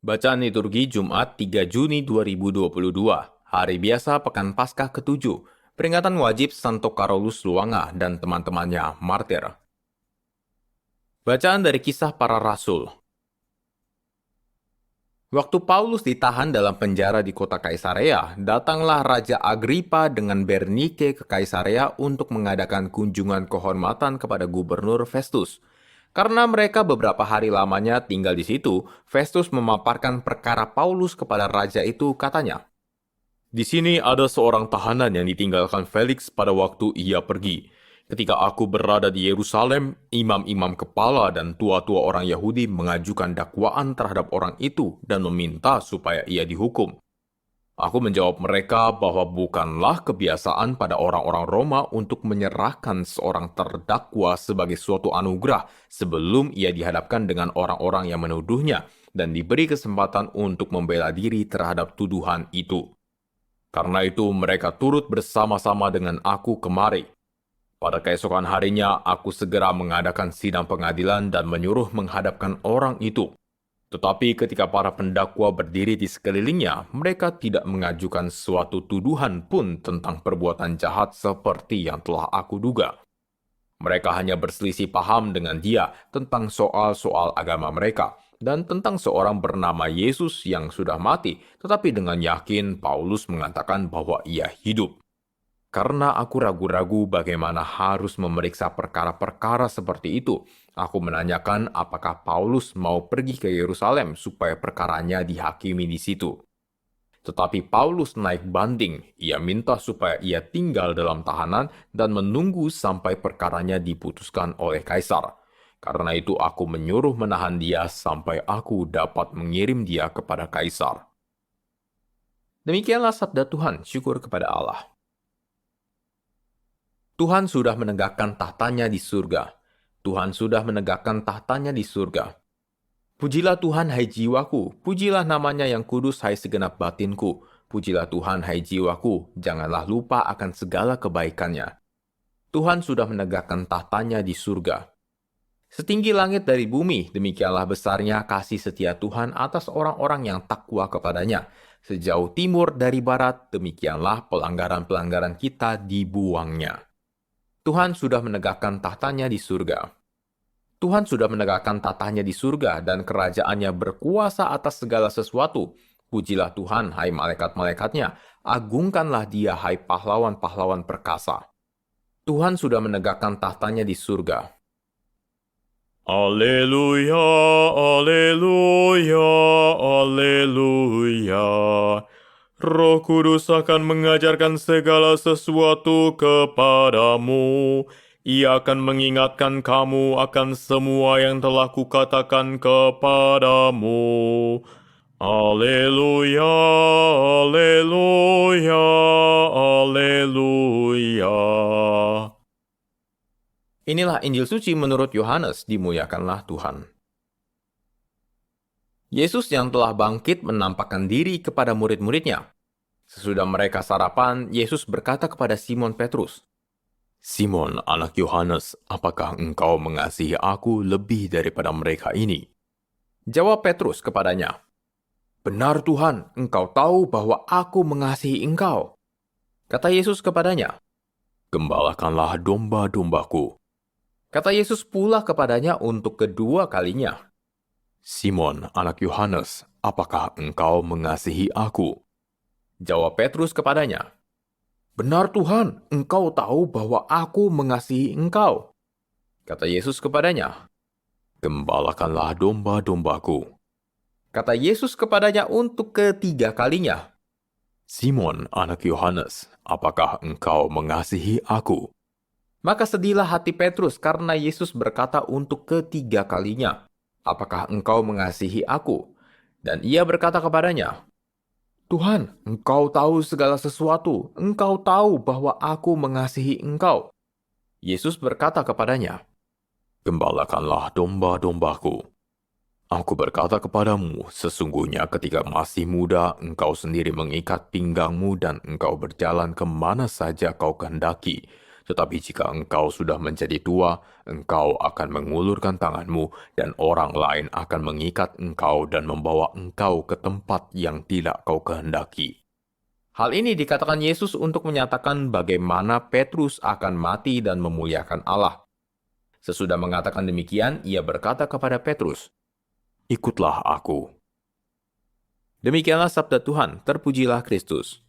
Bacaan liturgi Jumat 3 Juni 2022, hari biasa Pekan Paskah ke-7, peringatan wajib Santo Karolus Luanga dan teman-temannya martir. Bacaan dari Kisah Para Rasul. Waktu Paulus ditahan dalam penjara di kota Kaisarea, datanglah Raja Agripa dengan Bernike ke Kaisarea untuk mengadakan kunjungan kehormatan kepada Gubernur Festus. Karena mereka beberapa hari lamanya tinggal di situ, Festus memaparkan perkara Paulus kepada raja itu, katanya, "Di sini ada seorang tahanan yang ditinggalkan Felix pada waktu ia pergi. Ketika aku berada di Yerusalem, imam-imam kepala dan tua-tua orang Yahudi mengajukan dakwaan terhadap orang itu dan meminta supaya ia dihukum. Aku menjawab mereka bahwa bukanlah kebiasaan pada orang-orang Roma untuk menyerahkan seorang terdakwa sebagai suatu anugerah sebelum ia dihadapkan dengan orang-orang yang menuduhnya dan diberi kesempatan untuk membela diri terhadap tuduhan itu. Karena itu mereka turut bersama-sama dengan aku kemari. Pada keesokan harinya, aku segera mengadakan sidang pengadilan dan menyuruh menghadapkan orang itu. Tetapi ketika para pendakwa berdiri di sekelilingnya, mereka tidak mengajukan suatu tuduhan pun tentang perbuatan jahat seperti yang telah aku duga. Mereka hanya berselisih paham dengan dia tentang soal-soal agama mereka dan tentang seorang bernama Yesus yang sudah mati, tetapi dengan yakin Paulus mengatakan bahwa ia hidup. Karena aku ragu-ragu bagaimana harus memeriksa perkara-perkara seperti itu, aku menanyakan apakah Paulus mau pergi ke Yerusalem supaya perkaranya dihakimi di situ. Tetapi Paulus naik banding, ia minta supaya ia tinggal dalam tahanan dan menunggu sampai perkaranya diputuskan oleh Kaisar. Karena itu aku menyuruh menahan dia sampai aku dapat mengirim dia kepada Kaisar. Demikianlah sabda Tuhan, syukur kepada Allah. Tuhan sudah menegakkan tahtanya di surga. Tuhan sudah menegakkan tahtanya di surga. Pujilah Tuhan, hai jiwaku. Pujilah namanya yang kudus, hai segenap batinku. Pujilah Tuhan, hai jiwaku. Janganlah lupa akan segala kebaikannya. Tuhan sudah menegakkan tahtanya di surga. Setinggi langit dari bumi, demikianlah besarnya kasih setia Tuhan atas orang-orang yang takwa kepadanya. Sejauh timur dari barat, demikianlah pelanggaran-pelanggaran kita dibuangnya. Tuhan sudah menegakkan tahtanya di surga. Tuhan sudah menegakkan tahtanya di surga dan kerajaannya berkuasa atas segala sesuatu. Pujilah Tuhan, hai malaikat-malaikatnya. Agungkanlah dia, hai pahlawan-pahlawan perkasa. Tuhan sudah menegakkan tahtanya di surga. Alleluia, alleluia, alleluia. Roh Kudus akan mengajarkan segala sesuatu kepadamu. Ia akan mengingatkan kamu akan semua yang telah kukatakan kepadamu. Alleluia, alleluia, alleluia. Inilah Injil suci menurut Yohanes, dimuliakanlah Tuhan. Yesus yang telah bangkit menampakkan diri kepada murid-muridnya. Sesudah mereka sarapan, Yesus berkata kepada Simon Petrus, "Simon, anak Yohanes, apakah engkau mengasihi aku lebih daripada mereka ini?" Jawab Petrus kepadanya, "Benar Tuhan, engkau tahu bahwa aku mengasihi engkau." Kata Yesus kepadanya, "Gembalakanlah domba-dombaku." Kata Yesus pula kepadanya untuk kedua kalinya, "Simon, anak Yohanes, apakah engkau mengasihi aku?" Jawab Petrus kepadanya, "Benar Tuhan, engkau tahu bahwa aku mengasihi engkau." Kata Yesus kepadanya, "Gembalakanlah domba-dombaku." Kata Yesus kepadanya untuk ketiga kalinya, "Simon, anak Yohanes, apakah engkau mengasihi aku?" Maka sedihlah hati Petrus karena Yesus berkata untuk ketiga kalinya, "Apakah engkau mengasihi aku?" Dan ia berkata kepadanya, "Tuhan, engkau tahu segala sesuatu. Engkau tahu bahwa aku mengasihi engkau." Yesus berkata kepadanya, "Gembalakanlah domba-dombaku. Aku berkata kepadamu, sesungguhnya ketika masih muda, engkau sendiri mengikat pinggangmu dan engkau berjalan kemana saja kau kehendaki. Tetapi jika engkau sudah menjadi tua, engkau akan mengulurkan tanganmu, dan orang lain akan mengikat engkau dan membawa engkau ke tempat yang tidak kau kehendaki. Hal ini dikatakan Yesus untuk menyatakan bagaimana Petrus akan mati dan memuliakan Allah. Sesudah mengatakan demikian, ia berkata kepada Petrus, "Ikutlah aku." Demikianlah sabda Tuhan, terpujilah Kristus.